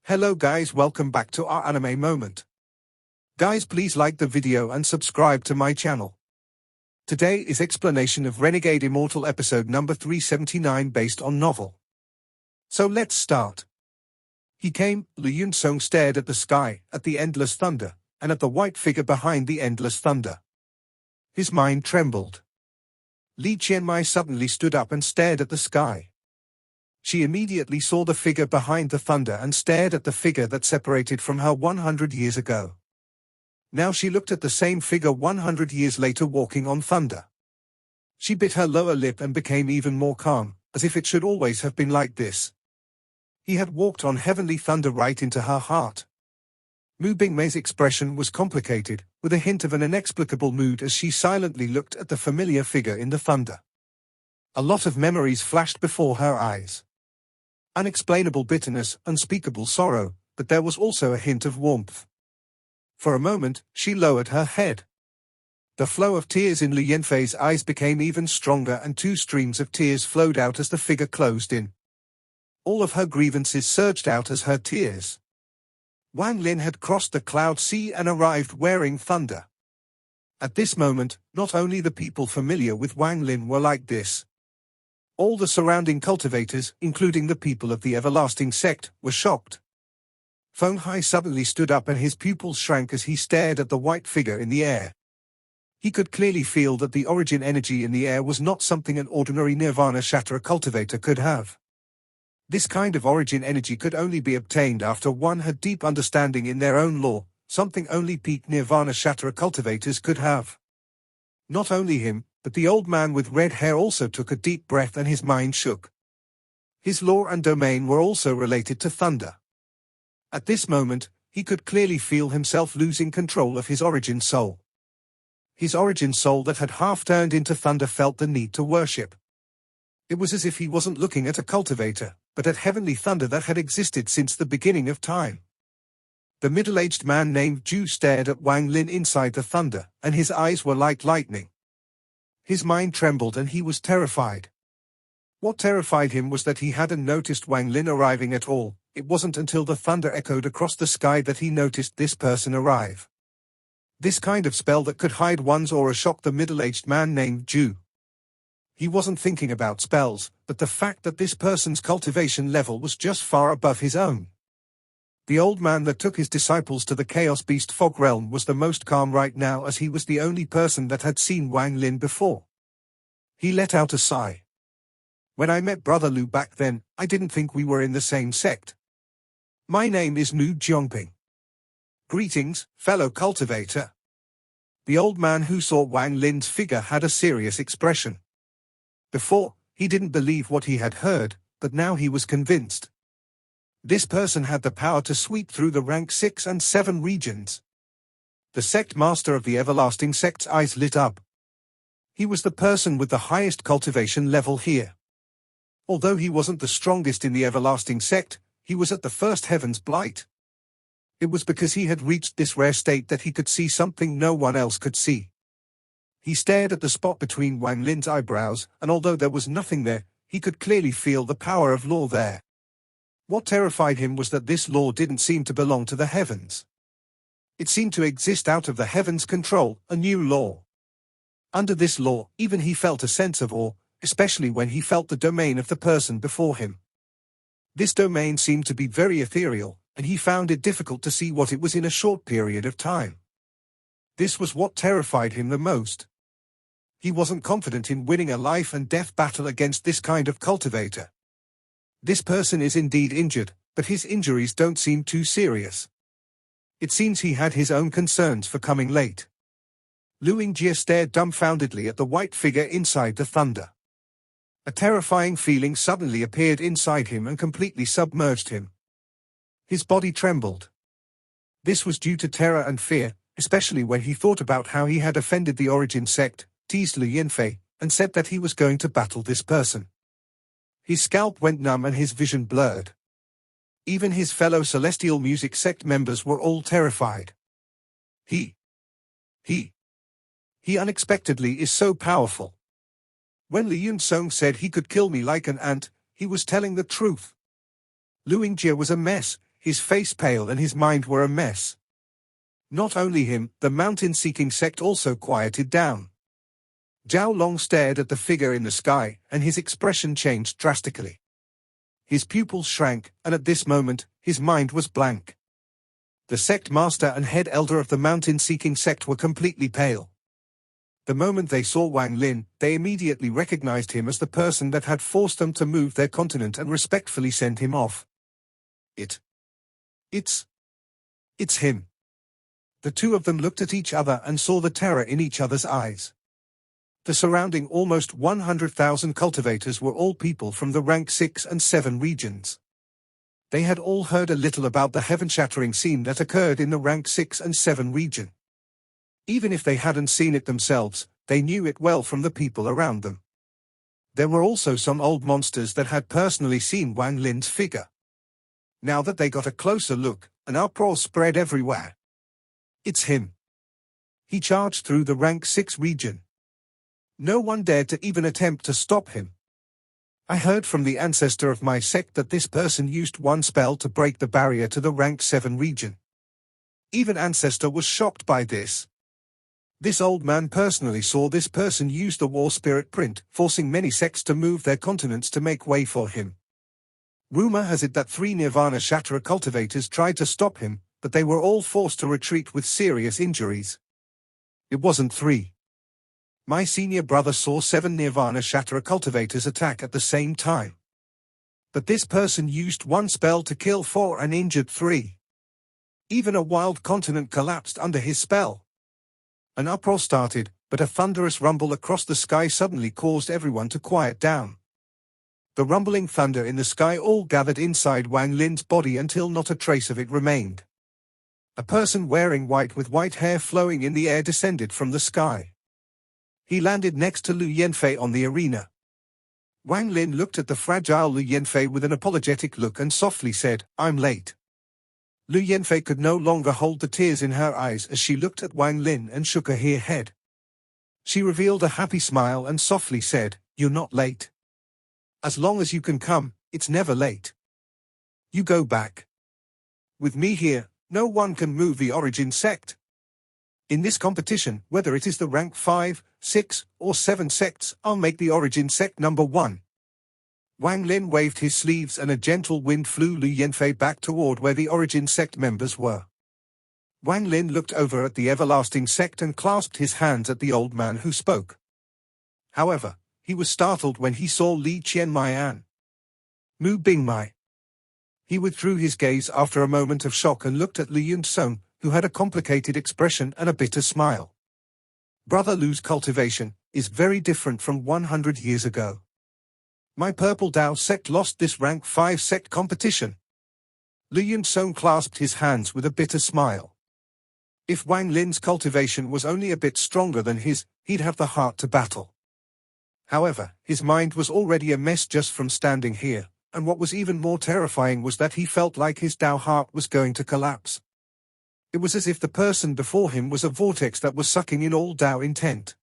Hello guys, welcome back to our anime moment. Guys, please like the video and subscribe to my channel. Today is explanation of Renegade Immortal episode number 379 based on novel. So let's start. Lu Yenfe stared at the sky, at the endless thunder, and at the white figure behind the endless thunder. His mind trembled. Lu Yenfe suddenly stood up and stared at the sky. She immediately saw the figure behind the thunder and stared at the figure that separated from her 100 years ago. Now she looked at the same figure 100 years later walking on thunder. She bit her lower lip and became even more calm, as if it should always have been like this. He had walked on heavenly thunder right into her heart. Mu Bingmei's expression was complicated, with a hint of an inexplicable mood as she silently looked at the familiar figure in the thunder. A lot of memories flashed before her eyes. Unexplainable bitterness, unspeakable sorrow, but there was also a hint of warmth. For a moment, she lowered her head. The flow of tears in Lu Yenfe's eyes became even stronger and 2 streams of tears flowed out as the figure closed in. All of her grievances surged out as her tears. Wang Lin had crossed the cloud sea and arrived wearing thunder. At this moment, not only the people familiar with Wang Lin were like this. All the surrounding cultivators, including the people of the everlasting sect, were shocked. Feng Hai suddenly stood up and his pupils shrank as he stared at the white figure in the air. He could clearly feel that the origin energy in the air was not something an ordinary Nirvana Shattera cultivator could have. This kind of origin energy could only be obtained after one had deep understanding in their own law, something only peak Nirvana Shattera cultivators could have. Not only him, but the old man with red hair also took a deep breath and his mind shook. His lore and domain were also related to thunder. At this moment, he could clearly feel himself losing control of his origin soul. His origin soul that had half turned into thunder felt the need to worship. It was as if he wasn't looking at a cultivator, but at heavenly thunder that had existed since the beginning of time. The middle-aged man named Ju stared at Wang Lin inside the thunder, and his eyes were like lightning. His mind trembled and he was terrified. What terrified him was that he hadn't noticed Wang Lin arriving at all. It wasn't until the thunder echoed across the sky that he noticed this person arrive. This kind of spell that could hide one's aura shocked the middle-aged man named Ju. He wasn't thinking about spells, but the fact that this person's cultivation level was just far above his own. The old man that took his disciples to the Chaos Beast Fog Realm was the most calm right now as he was the only person that had seen Wang Lin before. He let out a sigh. When I met Brother Lu back then, I didn't think we were in the same sect. My name is Mu Jiongping. Greetings, fellow cultivator. The old man who saw Wang Lin's figure had a serious expression. Before, he didn't believe what he had heard, but now he was convinced. This person had the power to sweep through the rank 6 and 7 regions. The sect master of the everlasting sect's eyes lit up. He was the person with the highest cultivation level here. Although he wasn't the strongest in the everlasting sect, he was at the first heaven's blight. It was because he had reached this rare state that he could see something no one else could see. He stared at the spot between Wang Lin's eyebrows, and although there was nothing there, he could clearly feel the power of law there. What terrified him was that this law didn't seem to belong to the heavens. It seemed to exist out of the heavens' control, a new law. Under this law, even he felt a sense of awe, especially when he felt the domain of the person before him. This domain seemed to be very ethereal, and he found it difficult to see what it was in a short period of time. This was what terrified him the most. He wasn't confident in winning a life and death battle against this kind of cultivator. This person is indeed injured, but his injuries don't seem too serious. It seems he had his own concerns for coming late. Lu Yenfe stared dumbfoundedly at the white figure inside the thunder. A terrifying feeling suddenly appeared inside him and completely submerged him. His body trembled. This was due to terror and fear, especially when he thought about how he had offended the origin sect, teased Lu Yenfe, and said that he was going to battle this person. His scalp went numb and his vision blurred. Even his fellow celestial music sect members were all terrified. He unexpectedly is so powerful. When Lu Yenfe said he could kill me like an ant, he was telling the truth. Lu Yenfe was a mess. his face pale and his mind were a mess. Not only him, the mountain-seeking sect also quieted down. Zhao Long stared at the figure in the sky, and his expression changed drastically. His pupils shrank, and at this moment, his mind was blank. The sect master and head elder of the mountain-seeking sect were completely pale. The moment they saw Wang Lin, they immediately recognized him as the person that had forced them to move their continent and respectfully sent him off. It's him. The two of them looked at each other and saw the terror in each other's eyes. The surrounding almost 100,000 cultivators were all people from the rank 6 and 7 regions. They had all heard a little about the heaven-shattering scene that occurred in the rank 6 and 7 region. Even if they hadn't seen it themselves, they knew it well from the people around them. There were also some old monsters that had personally seen Wang Lin's figure. Now that they got a closer look, an uproar spread everywhere. It's him. He charged through the rank 6 region. No one dared to even attempt to stop him. I heard from the ancestor of my sect that this person used one spell to break the barrier to the rank 7 region. Even ancestor was shocked by this. This old man personally saw this person use the war spirit print, forcing many sects to move their continents to make way for him. Rumor has it that 3 Nirvana Shatterer cultivators tried to stop him, but they were all forced to retreat with serious injuries. It wasn't 3. My senior brother saw 7 Nirvana Shatterer cultivators attack at the same time. But this person used one spell to kill 4 and injured 3. Even a wild continent collapsed under his spell. An uproar started, but a thunderous rumble across the sky suddenly caused everyone to quiet down. The rumbling thunder in the sky all gathered inside Wang Lin's body until not a trace of it remained. A person wearing white with white hair flowing in the air descended from the sky. He landed next to Lu Yenfe on the arena. Wang Lin looked at the fragile Lu Yenfe with an apologetic look and softly said, "I'm late." Lu Yenfe could no longer hold the tears in her eyes as she looked at Wang Lin and shook her head. She revealed a happy smile and softly said, "You're not late. As long as you can come, it's never late. You go back. With me here, no one can move the origin sect. In this competition, whether it is the rank 5, 6, or 7 sects, I'll make the origin sect number 1. Wang Lin waved his sleeves and a gentle wind flew Lu Yenfe back toward where the origin sect members were. Wang Lin looked over at the everlasting sect and clasped his hands at the old man who spoke. However, he was startled when he saw Li Qianmaian. Mu Bingmai. He withdrew his gaze after a moment of shock and looked at Yun Shan, who had a complicated expression and a bitter smile. Brother Lu's cultivation is very different from 100 years ago. My Purple Dao sect lost this rank 5 sect competition. Yun Shan clasped his hands with a bitter smile. If Wang Lin's cultivation was only a bit stronger than his, he'd have the heart to battle. However, his mind was already a mess just from standing here, and what was even more terrifying was that he felt like his Dao heart was going to collapse. It was as if the person before him was a vortex that was sucking in all Dao intent.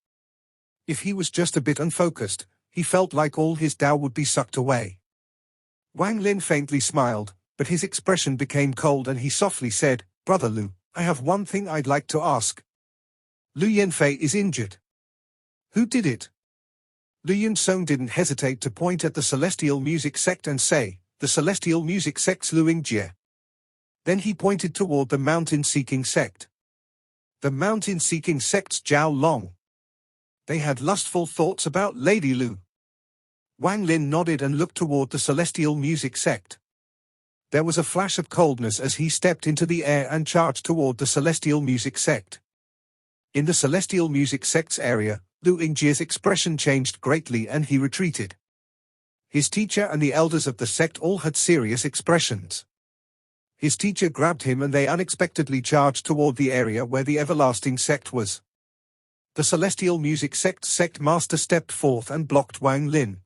If he was just a bit unfocused, he felt like all his Dao would be sucked away. Wang Lin faintly smiled, but his expression became cold and he softly said, "Brother Lu, I have one thing I'd like to ask. Lu Yenfe is injured. Who did it?" Lu Shan didn't hesitate to point at the Celestial Music Sect and say, "The Celestial Music Sect's Lu Yingjie." Then he pointed toward the mountain-seeking sect. The mountain-seeking sect's Zhao Long. They had lustful thoughts about Lady Lu. Wang Lin nodded and looked toward the Celestial Music Sect. There was a flash of coldness as he stepped into the air and charged toward the Celestial Music Sect. In the Celestial Music Sect's area, Lu Yingjie's expression changed greatly and he retreated. His teacher and the elders of the sect all had serious expressions. His teacher grabbed him and they unexpectedly charged toward the area where the everlasting sect was. The Celestial Music Sect's sect master stepped forth and blocked Wang Lin.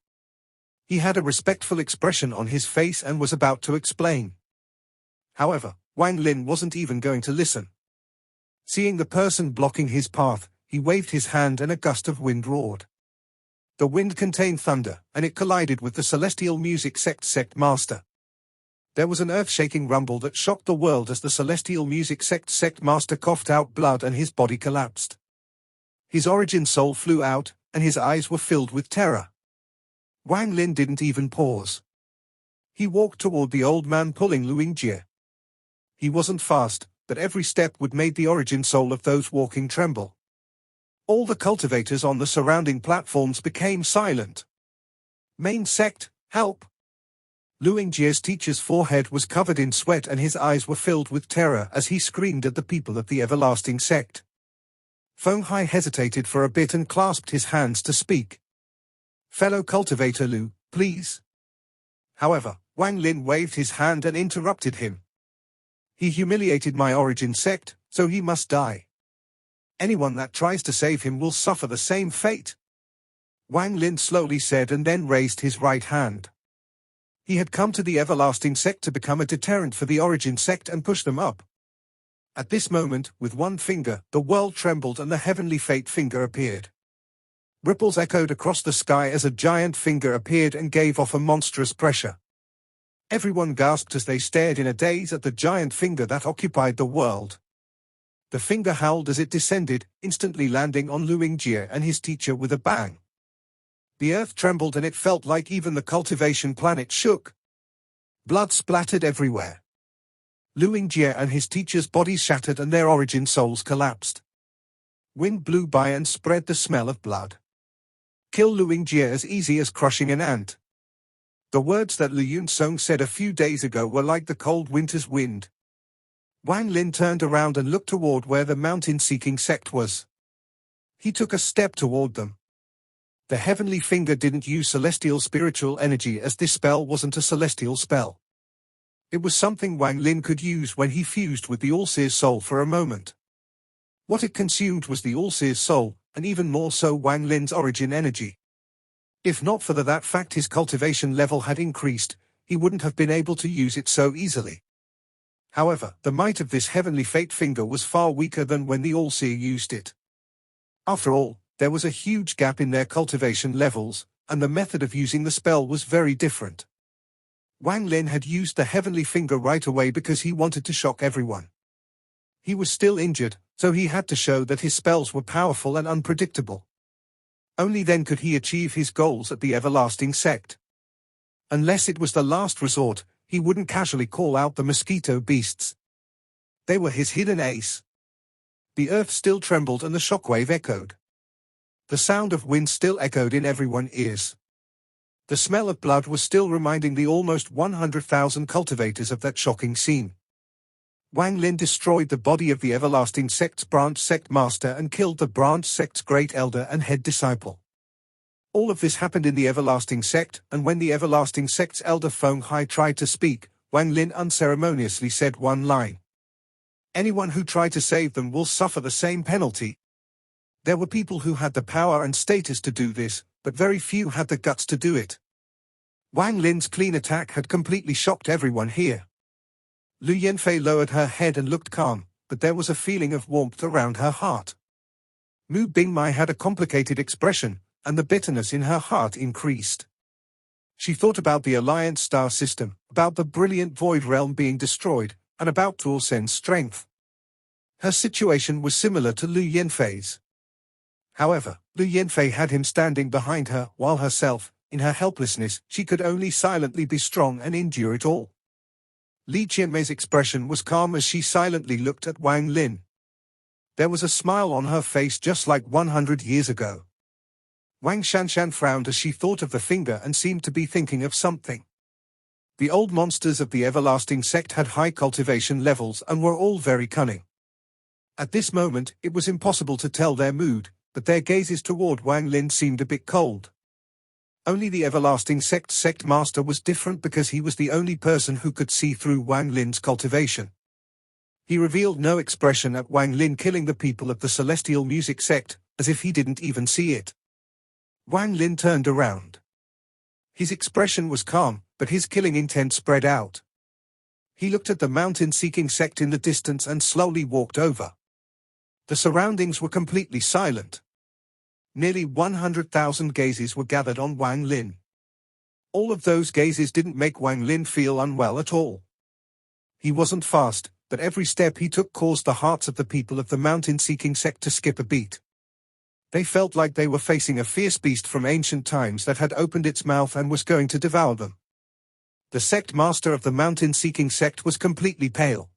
He had a respectful expression on his face and was about to explain. However, Wang Lin wasn't even going to listen. Seeing the person blocking his path, he waved his hand and a gust of wind roared. The wind contained thunder, and it collided with the Celestial Music Sect's sect master. There was an earth-shaking rumble that shocked the world as the celestial music sect master coughed out blood and his body collapsed. His origin soul flew out, and his eyes were filled with terror. Wang Lin didn't even pause. He walked toward the old man pulling Lu Yenfe. He wasn't fast, but every step would make the origin soul of those walking tremble. All the cultivators on the surrounding platforms became silent. Main sect, help! Lu Yenfe's teacher's forehead was covered in sweat and his eyes were filled with terror as he screamed at the people of the everlasting sect. Feng Hai hesitated for a bit and clasped his hands to speak. Fellow cultivator Lu, please. However, Wang Lin waved his hand and interrupted him. He humiliated my origin sect, so he must die. Anyone that tries to save him will suffer the same fate. Wang Lin slowly said and then raised his right hand. He had come to the everlasting sect to become a deterrent for the origin sect and push them up. At this moment, with one finger, the world trembled and the heavenly fate finger appeared. Ripples echoed across the sky as a giant finger appeared and gave off a monstrous pressure. Everyone gasped as they stared in a daze at the giant finger that occupied the world. The finger howled as it descended, instantly landing on Lu Yenfe and his teacher with a bang. The earth trembled and it felt like even the cultivation planet shook. Blood splattered everywhere. Lu Yenfe and his teacher's bodies shattered and their origin souls collapsed. Wind blew by and spread the smell of blood. Kill Lu Yenfe as easy as crushing an ant. The words that Yun Shan said a few days ago were like the cold winter's wind. Wang Lin turned around and looked toward where the mountain-seeking sect was. He took a step toward them. The heavenly finger didn't use celestial spiritual energy as this spell wasn't a celestial spell. It was something Wang Lin could use when he fused with the All-Seer's soul for a moment. What it consumed was the All-Seer's soul, and even more so Wang Lin's origin energy. If not for that fact his cultivation level had increased, he wouldn't have been able to use it so easily. However, the might of this heavenly fate finger was far weaker than when the All-Seer used it. After all, there was a huge gap in their cultivation levels, and the method of using the spell was very different. Wang Lin had used the heavenly finger right away because he wanted to shock everyone. He was still injured, so he had to show that his spells were powerful and unpredictable. Only then could he achieve his goals at the everlasting sect. Unless it was the last resort, he wouldn't casually call out the mosquito beasts. They were his hidden ace. The earth still trembled and the shockwave echoed. The sound of wind still echoed in everyone's ears. The smell of blood was still reminding the almost 100,000 cultivators of that shocking scene. Wang Lin destroyed the body of the everlasting sect's branch sect master and killed the branch sect's great elder and head disciple. All of this happened in the everlasting sect, and when the everlasting sect's elder Feng Hai tried to speak, Wang Lin unceremoniously said one line. Anyone who tried to save them will suffer the same penalty. There were people who had the power and status to do this, but very few had the guts to do it. Wang Lin's clean attack had completely shocked everyone here. Lu Yenfe lowered her head and looked calm, but there was a feeling of warmth around her heart. Mu Bingmai had a complicated expression, and the bitterness in her heart increased. She thought about the Alliance star system, about the brilliant void realm being destroyed, and about Tu Sen's strength. Her situation was similar to Lu Yenfei's. However, Lu Yenfe had him standing behind her, while herself, in her helplessness, she could only silently be strong and endure it all. Li Qianmei's expression was calm as she silently looked at Wang Lin. There was a smile on her face just like 100 years ago. Wang Shanshan frowned as she thought of the finger and seemed to be thinking of something. The old monsters of the everlasting sect had high cultivation levels and were all very cunning. At this moment, it was impossible to tell their mood, but their gazes toward Wang Lin seemed a bit cold. Only the everlasting sect master was different because he was the only person who could see through Wang Lin's cultivation. He revealed no expression at Wang Lin killing the people of the celestial music sect, as if he didn't even see it. Wang Lin turned around. His expression was calm, but his killing intent spread out. He looked at the mountain-seeking sect in the distance and slowly walked over. The surroundings were completely silent. Nearly 100,000 gazes were gathered on Wang Lin. All of those gazes didn't make Wang Lin feel unwell at all. He wasn't fast, but every step he took caused the hearts of the people of the mountain-seeking sect to skip a beat. They felt like they were facing a fierce beast from ancient times that had opened its mouth and was going to devour them. The sect master of the mountain-seeking sect was completely pale.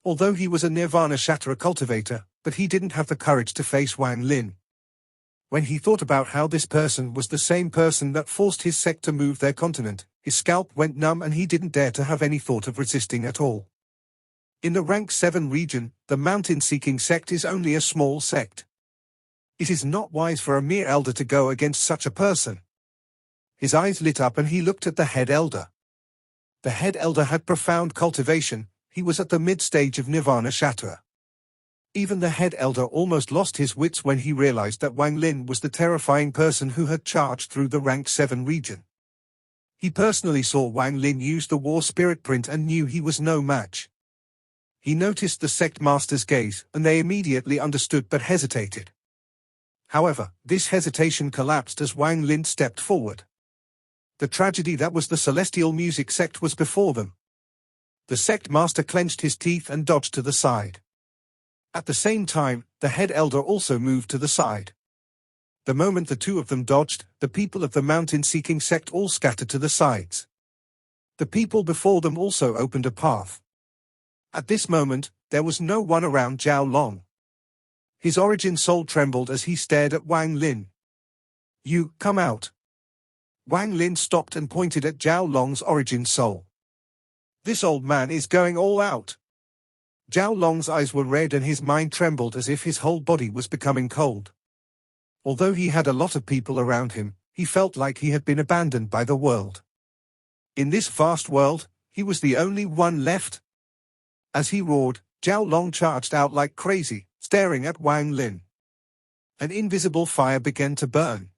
Although he was a Nirvana Shatterer cultivator, but he didn't have the courage to face Wang Lin. When he thought about how this person was the same person that forced his sect to move their continent, his scalp went numb and he didn't dare to have any thought of resisting at all. In the rank 7 region, the mountain-seeking sect is only a small sect. It is not wise for a mere elder to go against such a person. His eyes lit up and he looked at the head elder. The head elder had profound cultivation. He was at the mid-stage of Nirvana Shatterer. Even the head elder almost lost his wits when he realized that Wang Lin was the terrifying person who had charged through the rank 7 region. He personally saw Wang Lin use the war spirit print and knew he was no match. He noticed the sect master's gaze, and they immediately understood but hesitated. However, this hesitation collapsed as Wang Lin stepped forward. The tragedy that was the celestial music sect was before them. The sect master clenched his teeth and dodged to the side. At the same time, the head elder also moved to the side. The moment the two of them dodged, the people of the mountain-seeking sect all scattered to the sides. The people before them also opened a path. At this moment, there was no one around Zhao Long. His origin soul trembled as he stared at Wang Lin. "You, come out." Wang Lin stopped and pointed at Zhao Long's origin soul. "This old man is going all out." Zhao Long's eyes were red and his mind trembled as if his whole body was becoming cold. Although he had a lot of people around him, he felt like he had been abandoned by the world. In this vast world, he was the only one left. As he roared, Zhao Long charged out like crazy, staring at Wang Lin. An invisible fire began to burn.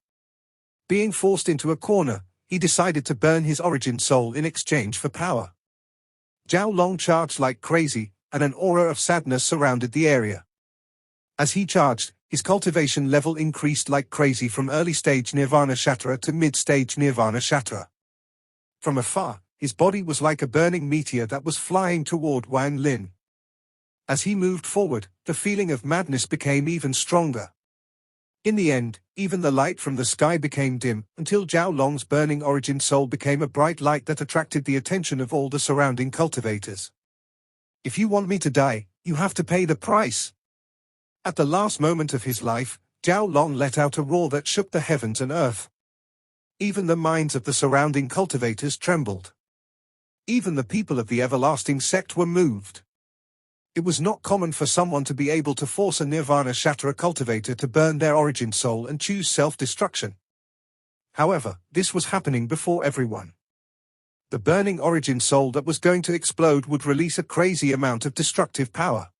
Being forced into a corner, he decided to burn his origin soul in exchange for power. Zhao Long charged like crazy, and an aura of sadness surrounded the area. As he charged, his cultivation level increased like crazy from early-stage Nirvana Shatterer to mid-stage Nirvana Shatterer. From afar, his body was like a burning meteor that was flying toward Wang Lin. As he moved forward, the feeling of madness became even stronger. In the end, even the light from the sky became dim, until Zhao Long's burning origin soul became a bright light that attracted the attention of all the surrounding cultivators. "If you want me to die, you have to pay the price." At the last moment of his life, Zhao Long let out a roar that shook the heavens and earth. Even the minds of the surrounding cultivators trembled. Even the people of the everlasting sect were moved. It was not common for someone to be able to force a Nirvana Shatterer cultivator to burn their origin soul and choose self-destruction. However, this was happening before everyone. The burning origin soul that was going to explode would release a crazy amount of destructive power.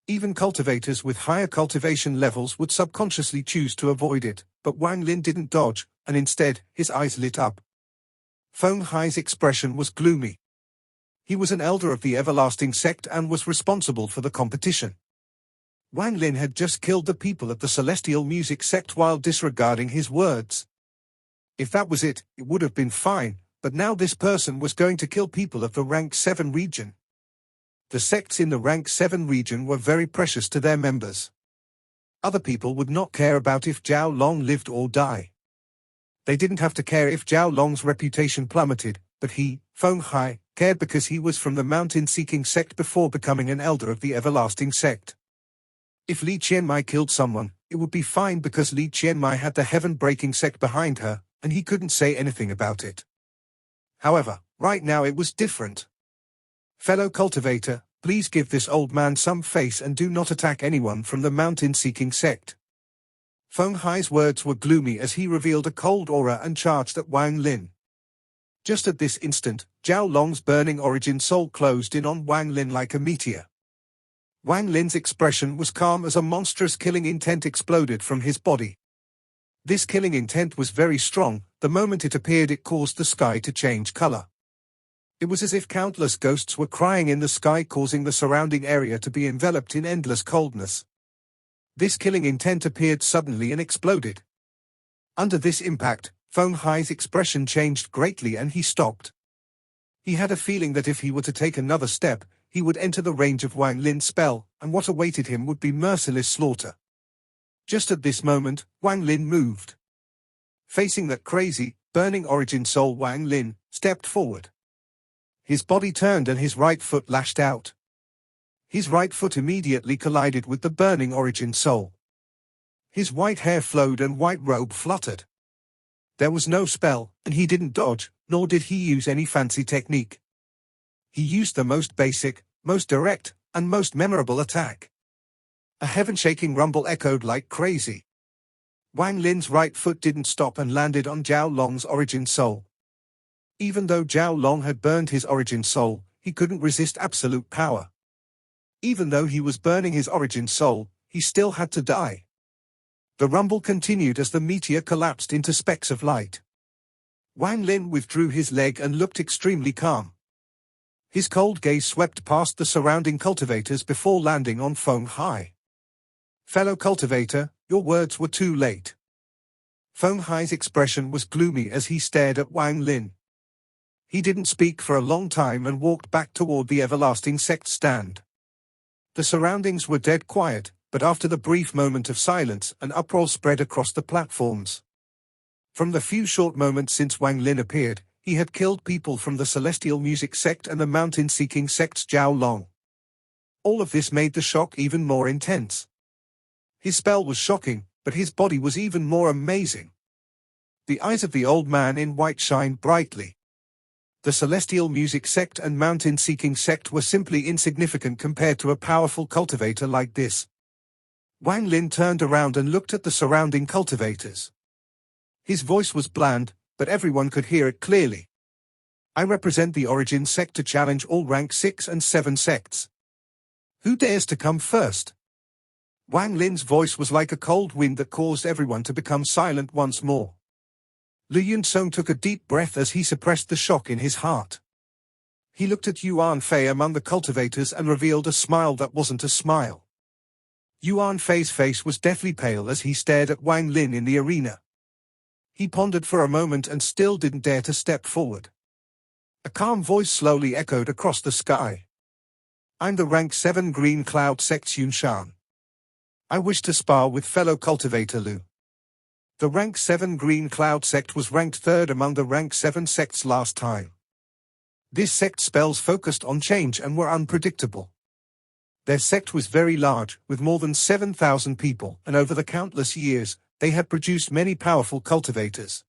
Even cultivators with higher cultivation levels would subconsciously choose to avoid it, but Wang Lin didn't dodge, and instead, his eyes lit up. Feng Hai's expression was gloomy. He was an elder of the everlasting sect and was responsible for the competition. Wang Lin had just killed the people of the celestial music sect while disregarding his words. If that was it, it would have been fine, but now this person was going to kill people of the rank 7 region. The sects in the rank 7 region were very precious to their members. Other people would not care about if Zhao Long lived or died. They didn't have to care if Zhao Long's reputation plummeted, but he, Feng Hai, cared because he was from the mountain-seeking sect before becoming an elder of the everlasting sect. If Li Qianmai killed someone, it would be fine because Li Qianmai had the heaven-breaking sect behind her, and he couldn't say anything about it. However, right now it was different. "Fellow cultivator, please give this old man some face and do not attack anyone from the mountain-seeking sect." Feng Hai's words were gloomy as he revealed a cold aura and charged at Wang Lin. Just at this instant, Zhao Long's burning origin soul closed in on Wang Lin like a meteor. Wang Lin's expression was calm as a monstrous killing intent exploded from his body. This killing intent was very strong. The moment it appeared, it caused the sky to change color. It was as if countless ghosts were crying in the sky, causing the surrounding area to be enveloped in endless coldness. This killing intent appeared suddenly and exploded. Under this impact, Feng Hai's expression changed greatly and he stopped. He had a feeling that if he were to take another step, he would enter the range of Wang Lin's spell, and what awaited him would be merciless slaughter. Just at this moment, Wang Lin moved. Facing that crazy, burning origin soul, Wang Lin stepped forward. His body turned and his right foot lashed out. His right foot immediately collided with the burning origin soul. His white hair flowed and white robe fluttered. There was no spell, and he didn't dodge, nor did he use any fancy technique. He used the most basic, most direct, and most memorable attack. A heaven-shaking rumble echoed like crazy. Wang Lin's right foot didn't stop and landed on Zhao Long's origin soul. Even though Zhao Long had burned his origin soul, he couldn't resist absolute power. Even though he was burning his origin soul, he still had to die. The rumble continued as the meteor collapsed into specks of light. Wang Lin withdrew his leg and looked extremely calm. His cold gaze swept past the surrounding cultivators before landing on Feng Hai. "Fellow cultivator, your words were too late." Feng Hai's expression was gloomy as he stared at Wang Lin. He didn't speak for a long time and walked back toward the everlasting sect stand. The surroundings were dead quiet, but after the brief moment of silence, an uproar spread across the platforms. From the few short moments since Wang Lin appeared, he had killed people from the Celestial Music sect and the mountain-seeking sects Zhao Long. All of this made the shock even more intense. His spell was shocking, but his body was even more amazing. The eyes of the old man in white shined brightly. The Celestial Music sect and mountain-seeking sect were simply insignificant compared to a powerful cultivator like this. Wang Lin turned around and looked at the surrounding cultivators. His voice was bland, but everyone could hear it clearly. "I represent the Origin sect to challenge all rank 6 and 7 sects. Who dares to come first?" Wang Lin's voice was like a cold wind that caused everyone to become silent once more. Lu Yenfe took a deep breath as he suppressed the shock in his heart. He looked at Lu Yenfe among the cultivators and revealed a smile that wasn't a smile. Lu Yenfe's face was deathly pale as he stared at Wang Lin in the arena. He pondered for a moment and still didn't dare to step forward. A calm voice slowly echoed across the sky. "I'm the rank 7 Green Cloud Sect's Yun Shan. I wish to spar with fellow cultivator Lu." The rank 7 Green Cloud sect was ranked 3rd among the rank 7 sects last time. This sect's spells focused on change and were unpredictable. Their sect was very large, with more than 7,000 people, and over the countless years, they had produced many powerful cultivators.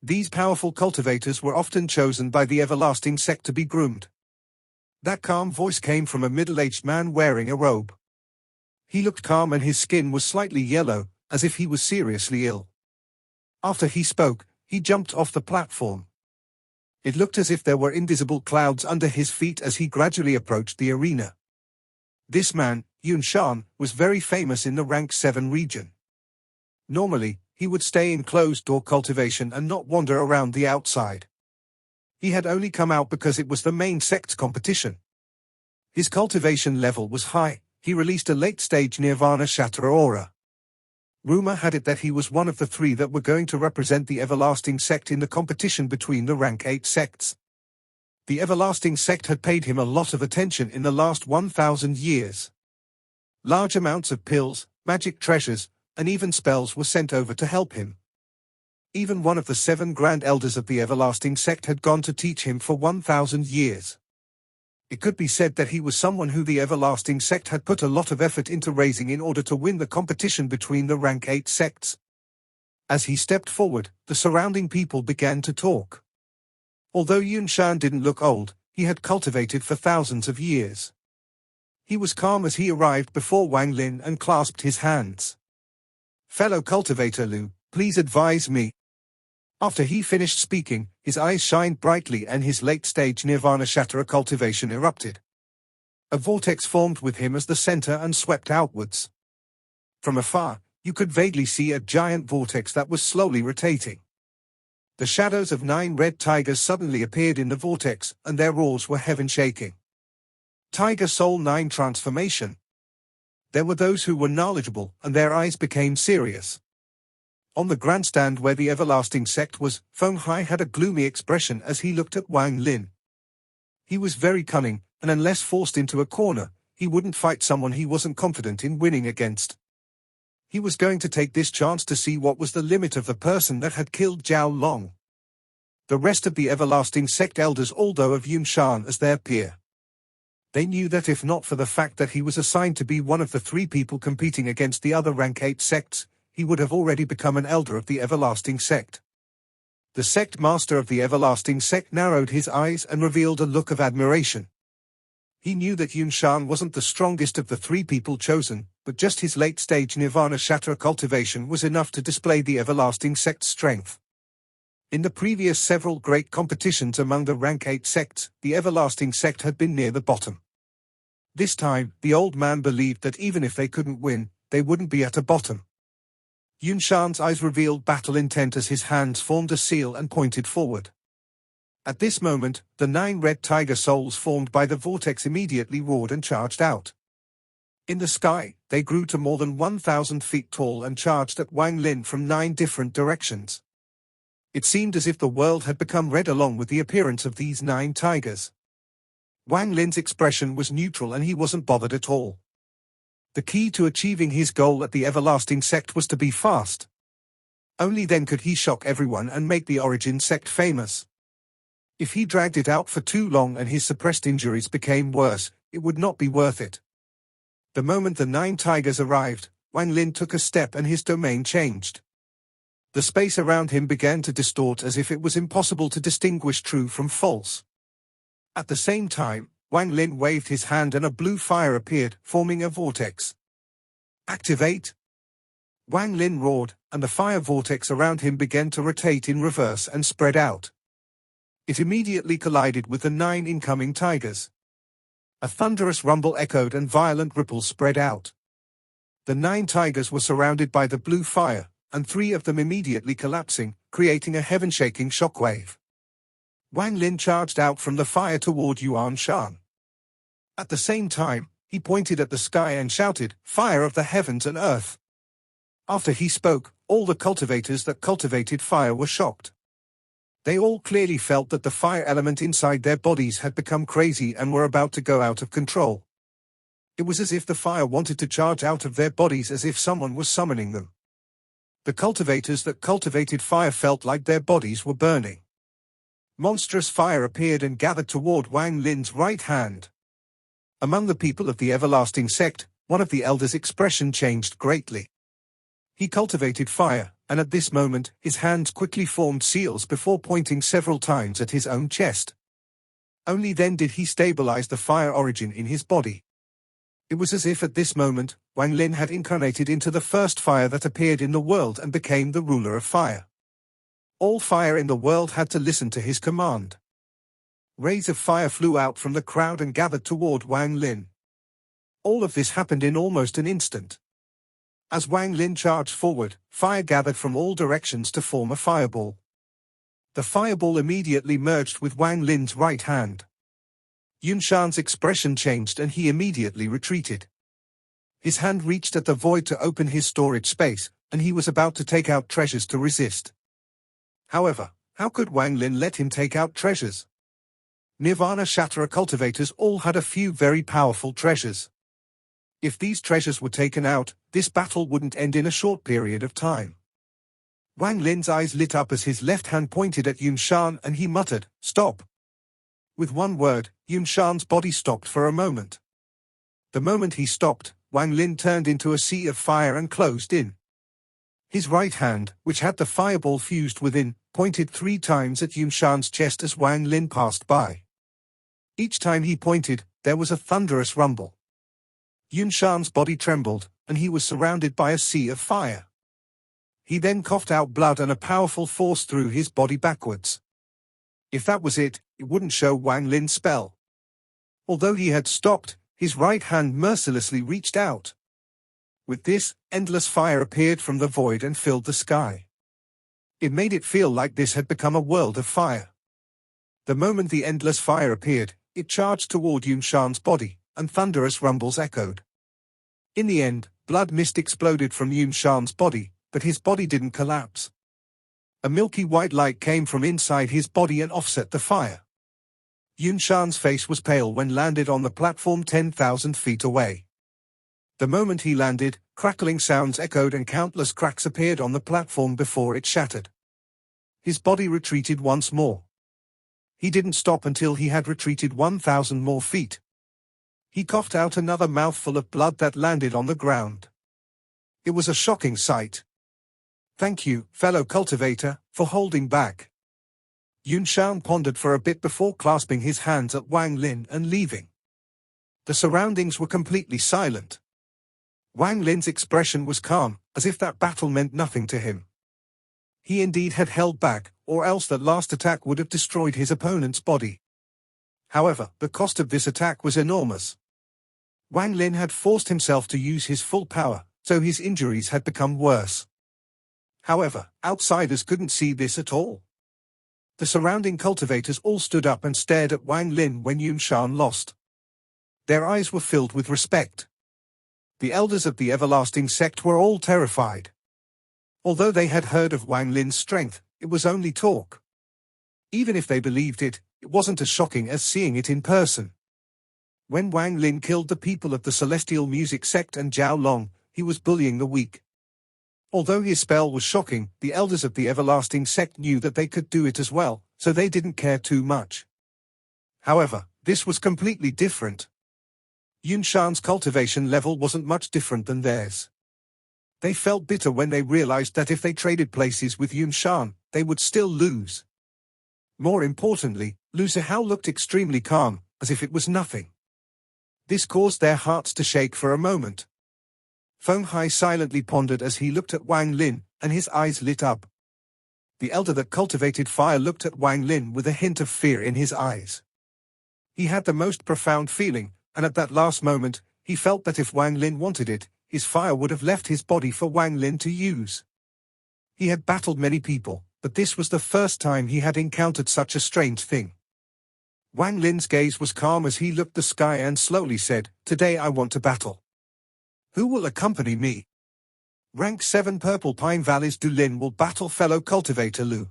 These powerful cultivators were often chosen by the everlasting sect to be groomed. That calm voice came from a middle-aged man wearing a robe. He looked calm and his skin was slightly yellow, as if he was seriously ill. After he spoke, he jumped off the platform. It looked as if there were invisible clouds under his feet as he gradually approached the arena. This man, Yun Shan, was very famous in the rank 7 region. Normally, he would stay in closed-door cultivation and not wander around the outside. He had only come out because it was the main sect's competition. His cultivation level was high. He released a late-stage Nirvana Shatter aura. Rumor had it that he was one of the 3 that were going to represent the Everlasting Sect in the competition between the rank 8 sects. The Everlasting Sect had paid him a lot of attention in the last 1,000 years. Large amounts of pills, magic treasures, and even spells were sent over to help him. Even one of the 7 Grand Elders of the Everlasting Sect had gone to teach him for 1,000 years. It could be said that he was someone who the Everlasting Sect had put a lot of effort into raising in order to win the competition between the rank 8 sects. As he stepped forward, the surrounding people began to talk. Although Yun Shan didn't look old, he had cultivated for thousands of years. He was calm as he arrived before Wang Lin and clasped his hands. "Fellow cultivator Lu, please advise me." After he finished speaking, his eyes shined brightly and his late-stage Nirvana Shatterer cultivation erupted. A vortex formed with him as the center and swept outwards. From afar, you could vaguely see a giant vortex that was slowly rotating. The shadows of 9 red tigers suddenly appeared in the vortex, and their roars were heaven-shaking. Tiger Soul 9 transformation. There were those who were knowledgeable, and their eyes became serious. On the grandstand where the Everlasting Sect was, Feng Hai had a gloomy expression as he looked at Wang Lin. He was very cunning, and unless forced into a corner, he wouldn't fight someone he wasn't confident in winning against. He was going to take this chance to see what was the limit of the person that had killed Zhao Long. The rest of the everlasting sect elders although of Yun Shan as their peer. They knew that if not for the fact that he was assigned to be one of the 3 people competing against the other rank 8 sects, he would have already become an elder of the everlasting sect. The sect master of the everlasting sect narrowed his eyes and revealed a look of admiration. He knew that Yun Shan wasn't the strongest of the 3 people chosen, but just his late-stage nirvana shatter cultivation was enough to display the everlasting sect's strength. In the previous several great competitions among the rank 8 sects, the everlasting sect had been near the bottom. This time, the old man believed that even if they couldn't win, they wouldn't be at a bottom. Yun Shan's eyes revealed battle intent as his hands formed a seal and pointed forward. At this moment, the 9 red tiger souls formed by the vortex immediately roared and charged out. In the sky, they grew to more than 1,000 feet tall and charged at Wang Lin from 9 different directions. It seemed as if the world had become red along with the appearance of these 9 tigers. Wang Lin's expression was neutral and he wasn't bothered at all. The key to achieving his goal at the everlasting sect was to be fast. Only then could he shock everyone and make the origin sect famous. If he dragged it out for too long and his suppressed injuries became worse, it would not be worth it. The moment the 9 tigers arrived, Wang Lin took a step and his domain changed. The space around him began to distort as if it was impossible to distinguish true from false. At the same time, Wang Lin waved his hand and a blue fire appeared, forming a vortex. Activate! Wang Lin roared, and the fire vortex around him began to rotate in reverse and spread out. It immediately collided with the 9 incoming tigers. A thunderous rumble echoed and violent ripples spread out. The 9 tigers were surrounded by the blue fire, and 3 of them immediately collapsing, creating a heaven-shaking shockwave. Wang Lin charged out from the fire toward Yun Shan. At the same time, he pointed at the sky and shouted, "Fire of the heavens and earth!" After he spoke, all the cultivators that cultivated fire were shocked. They all clearly felt that the fire element inside their bodies had become crazy and were about to go out of control. It was as if the fire wanted to charge out of their bodies as if someone was summoning them. The cultivators that cultivated fire felt like their bodies were burning. Monstrous fire appeared and gathered toward Wang Lin's right hand. Among the people of the everlasting sect, one of the elders' expression changed greatly. He cultivated fire, and at this moment, his hands quickly formed seals before pointing several times at his own chest. Only then did he stabilize the fire origin in his body. It was as if at this moment, Wang Lin had incarnated into the first fire that appeared in the world and became the ruler of fire. All fire in the world had to listen to his command. Rays of fire flew out from the crowd and gathered toward Wang Lin. All of this happened in almost an instant. As Wang Lin charged forward, fire gathered from all directions to form a fireball. The fireball immediately merged with Wang Lin's right hand. Yun Shan's expression changed and he immediately retreated. His hand reached at the void to open his storage space, and he was about to take out treasures to resist. However, how could Wang Lin let him take out treasures? Nirvana Shatterer cultivators all had a few very powerful treasures. If these treasures were taken out, this battle wouldn't end in a short period of time. Wang Lin's eyes lit up as his left hand pointed at Yun Shan and he muttered, "Stop." With one word, Yun Shan's body stopped for a moment. The moment he stopped, Wang Lin turned into a sea of fire and closed in. His right hand, which had the fireball fused within, pointed 3 times at Yun Shan's chest as Wang Lin passed by. Each time he pointed, there was a thunderous rumble. Yun Shan's body trembled, and he was surrounded by a sea of fire. He then coughed out blood and a powerful force threw his body backwards. If that was it, it wouldn't show Wang Lin's spell. Although he had stopped, his right hand mercilessly reached out. With this, endless fire appeared from the void and filled the sky. It made it feel like this had become a world of fire. The moment the endless fire appeared, it charged toward Yun Shan's body, and thunderous rumbles echoed. In the end, blood mist exploded from Yun Shan's body, but his body didn't collapse. A milky white light came from inside his body and offset the fire. Yun Shan's face was pale when landed on the platform 10,000 feet away. The moment he landed, crackling sounds echoed and countless cracks appeared on the platform before it shattered. His body retreated once more. He didn't stop until he had retreated 1,000 more feet. He coughed out another mouthful of blood that landed on the ground. It was a shocking sight. "Thank you, fellow cultivator, for holding back." Yun Shan pondered for a bit before clasping his hands at Wang Lin and leaving. The surroundings were completely silent. Wang Lin's expression was calm, as if that battle meant nothing to him. He indeed had held back, or else that last attack would have destroyed his opponent's body. However, the cost of this attack was enormous. Wang Lin had forced himself to use his full power, so his injuries had become worse. However, outsiders couldn't see this at all. The surrounding cultivators all stood up and stared at Wang Lin when Yun Shan lost. Their eyes were filled with respect. The elders of the everlasting sect were all terrified. Although they had heard of Wang Lin's strength, it was only talk. Even if they believed it, it wasn't as shocking as seeing it in person. When Wang Lin killed the people of the Celestial Music sect and Zhao Long, he was bullying the weak. Although his spell was shocking, the elders of the everlasting sect knew that they could do it as well, so they didn't care too much. However, this was completely different. Yun Shan's cultivation level wasn't much different than theirs. They felt bitter when they realized that if they traded places with Yun Shan, they would still lose. More importantly, Lu Zihao looked extremely calm, as if it was nothing. This caused their hearts to shake for a moment. Feng Hai silently pondered as he looked at Wang Lin, and his eyes lit up. The elder that cultivated fire looked at Wang Lin with a hint of fear in his eyes. He had the most profound feeling, and at that last moment, he felt that if Wang Lin wanted it, his fire would have left his body for Wang Lin to use. He had battled many people, but this was the first time he had encountered such a strange thing. Wang Lin's gaze was calm as he looked the sky and slowly said, "Today I want to battle. Who will accompany me?" Rank 7 Purple Pine Valleys Du Lin will battle fellow cultivator Lu.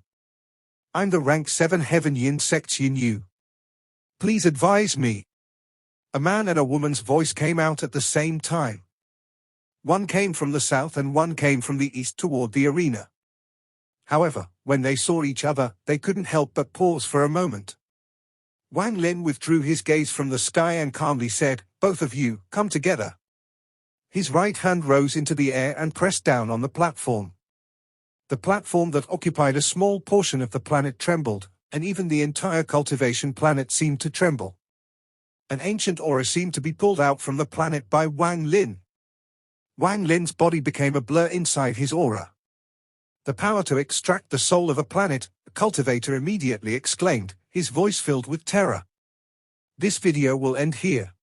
I'm the rank 7 Heaven Yin sect Yin Yu. Please advise me. A man and a woman's voice came out at the same time. One came from the south and one came from the east toward the arena. However, when they saw each other, they couldn't help but pause for a moment. Wang Lin withdrew his gaze from the sky and calmly said, "Both of you, come together." His right hand rose into the air and pressed down on the platform. The platform that occupied a small portion of the planet trembled, and even the entire cultivation planet seemed to tremble. An ancient aura seemed to be pulled out from the planet by Wang Lin. Wang Lin's body became a blur inside his aura. The power to extract the soul of a planet, the cultivator immediately exclaimed, his voice filled with terror. This video will end here.